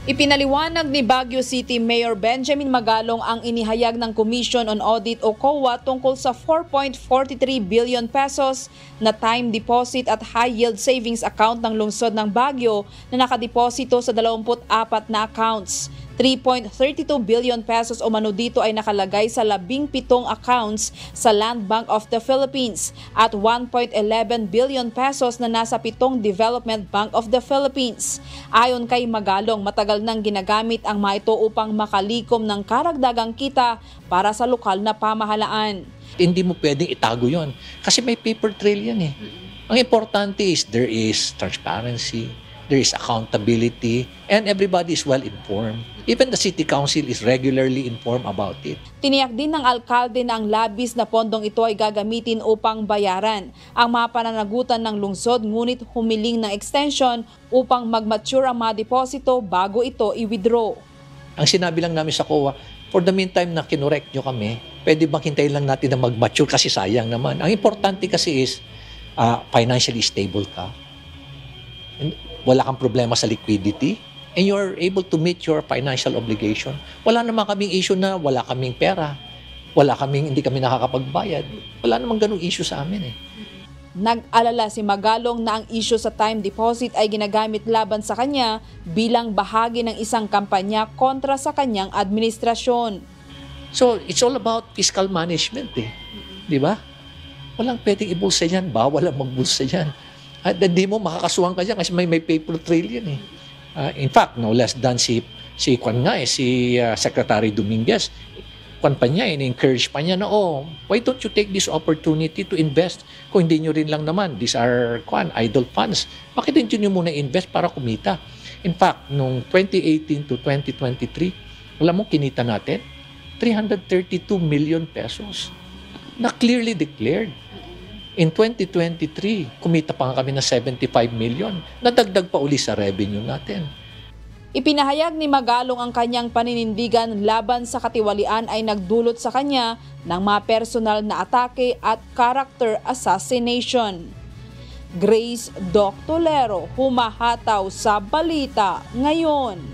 Ipinaliwanag ni Baguio City Mayor Benjamin Magalong ang inihayag ng Commission on Audit o COA tungkol sa 4.43 billion pesos na time deposit at high yield savings account ng lungsod ng Baguio na nakadeposito sa 24 na accounts. 3.32 billion pesos o mano dito ay nakalagay sa 17 accounts sa Land Bank of the Philippines at 1.11 billion pesos na nasa 7 Development Bank of the Philippines. Ayon kay Magalong, matagal nang ginagamit ang mga ito upang makalikom ng karagdagang kita para sa lokal na pamahalaan. Hindi mo pwedeng itago yon kasi may paper trail yan eh. Ang importante is there is transparency, there is accountability, and everybody is well informed. Even the City Council is regularly informed about it. Tiniyak din ng alkalde na ang labis na pondong ito ay gagamitin upang bayaran ang mga pananagutan ng lungsod, ngunit humiling ng extension upang mag-mature ang mga deposito bago ito i-withdraw. Ang sinabi lang namin sa COA, for the meantime na kinorek nyo kami, pwede bang hintayin lang natin na mag-mature kasi sayang naman. Ang importante kasi is financially stable ka. Wala kang problema sa liquidity, and you're able to meet your financial obligation. Wala naman kaming issue na wala kaming pera, hindi kami nakakapagbayad. Wala namang ganung issue sa amin eh. Nag-alala si Magalong na ang issue sa time deposit ay ginagamit laban sa kanya bilang bahagi ng isang kampanya kontra sa kanyang administrasyon. So, it's all about fiscal management eh. Di ba? Walang pwedeng ibulsa yan, bawal ang magbulsa yan. At hindi mo makakasuhan ka dyan kasi may paper trail yan eh. In fact, no less than si Secretary Dominguez, in-encourage pa niya na, why don't you take this opportunity to invest? Kung hindi nyo rin lang naman, these are idle funds. Bakit hindi nyo muna invest para kumita? In fact, nung 2018 to 2023, alam mo, kinita natin, 332 million pesos na clearly declared. In 2023, kumita pa nga kami ng 75 million. Nadagdag pa uli sa revenue natin. Ipinahayag ni Magalong ang kanyang paninindigan laban sa katiwalian ay nagdulot sa kanya ng mga personal na atake at character assassination. Grace Doctolero, humahataw sa balita ngayon.